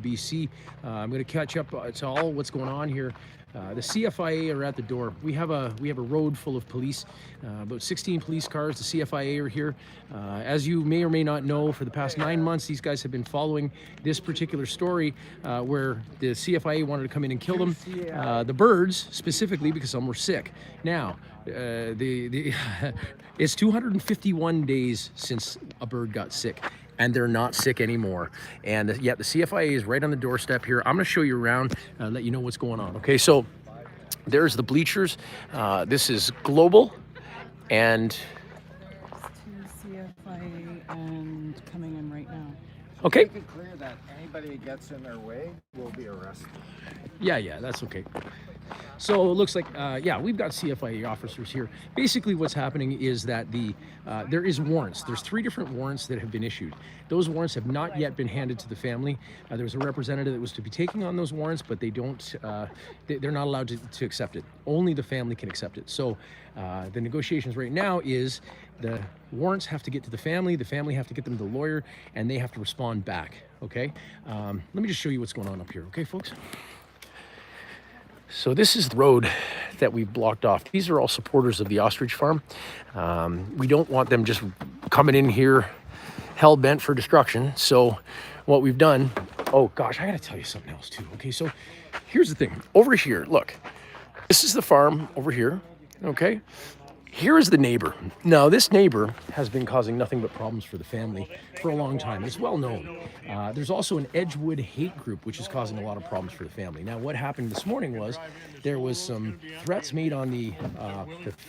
BC. I'm going to catch up to all what's going on here. The CFIA are at the door. We have a road full of police, about 16 police cars. The CFIA are here. As you may or may not know, for the past 9 months, these guys have been following this particular story where the CFIA wanted to come in and kill them. The birds, specifically, because some were sick. Now, it's 251 days since a bird got sick, and they're not sick anymore. And yet the CFIA is right on the doorstep here. I'm going to show you around, let you know what's going on. Okay, so there's the bleachers. This is Global, and CFIA and coming in right now. okay. Make it clear that anybody that gets in their way will be arrested. Yeah, that's okay. So it looks like, yeah, we've got CFIA officers here. Basically what's happening is that there is warrants. There's 3 different warrants that have been issued. Those warrants have not yet been handed to the family. There was a representative that was to be taking on those warrants, but they don't, they're not allowed to accept it. Only the family can accept it. So the negotiations right now is the warrants have to get to the family have to get them to the lawyer, and they have to respond back, okay? Let me just show you what's going on up here, okay, folks? So this is the road that we've blocked off. These are all supporters of the ostrich farm. We don't want them just coming in here hell-bent for destruction. So what we've done, oh gosh, I gotta tell you something else too. Okay, so here's the thing. Over here, look, this is the farm over here, okay? Here is the neighbor. Now, this neighbor has been causing nothing but problems for the family for a long time. It's well known. There's also an Edgewood hate group, which is causing a lot of problems for the family. Now, what happened this morning was there was some threats made on the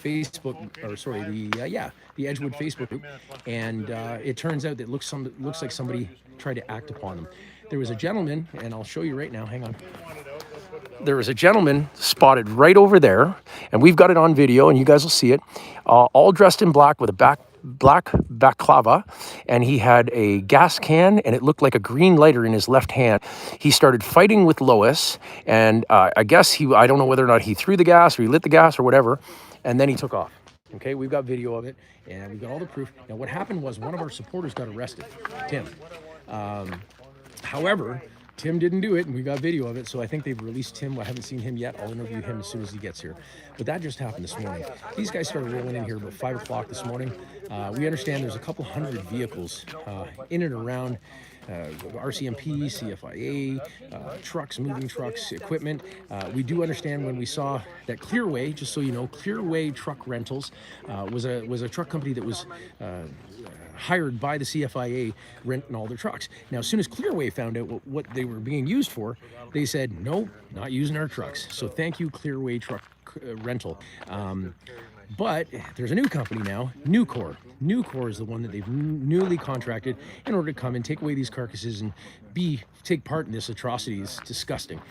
Facebook, or sorry, the Edgewood Facebook group, and it turns out that it looks like somebody tried to act upon them. There was a gentleman, and I'll show you right now. Hang on. There was a gentleman spotted right over there, and we've got it on video, and you guys will see it, all dressed in black with a black baklava, and he had a gas can, and it looked like a green lighter in his left hand. He started fighting with Lois, and I guess I don't know whether or not he threw the gas or he lit the gas or whatever, and then he took off. Okay, we've got video of it, and we've got all the proof. Now, what happened was one of our supporters got arrested, Tim. However, Tim didn't do it, and we got video of it, so I think they've released Tim. I haven't seen him yet. I'll interview him as soon as he gets here. But that just happened this morning. These guys started rolling in here about 5 o'clock this morning. We understand there's a couple hundred vehicles in and around RCMP, CFIA, trucks, moving trucks, equipment. We do understand when we saw that Clearway, just so you know, Clearway Truck Rentals was a truck company that was hired by the CFIA renting all their trucks. Now, as soon as Clearway found out what they were being used for, they said, nope, not using our trucks. So thank you, Clearway Truck Rental. But there's a new company now, Nucor. Nucor is the one that they've newly contracted in order to come and take away these carcasses and take part in this atrocity. It's disgusting.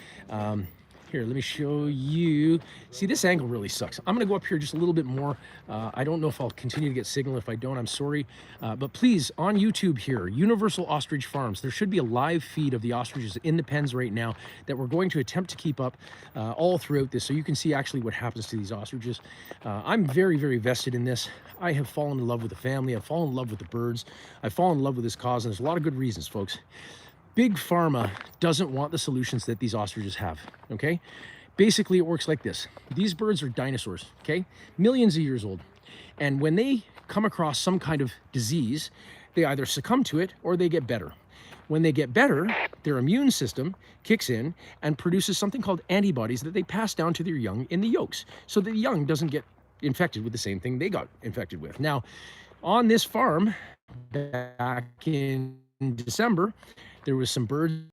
Here, let me show you. See, this angle really sucks. I'm going to go up here just a little bit more. I don't know if I'll continue to get signal. If I don't, I'm sorry. But please, on YouTube here, Universal Ostrich Farms, there should be a live feed of the ostriches in the pens right now that we're going to attempt to keep up all throughout this, so you can see actually what happens to these ostriches. I'm very, very vested in this. I have fallen in love with the family. I've fallen in love with the birds. I've fallen in love with this cause, and there's a lot of good reasons, folks. Big Pharma doesn't want the solutions that these ostriches have, okay? Basically, it works like this. These birds are dinosaurs, okay? Millions of years old. And when they come across some kind of disease, they either succumb to it or they get better. When they get better, their immune system kicks in and produces something called antibodies that they pass down to their young in the yolks, so that the young doesn't get infected with the same thing they got infected with. Now, on this farm, back in December, there was some birds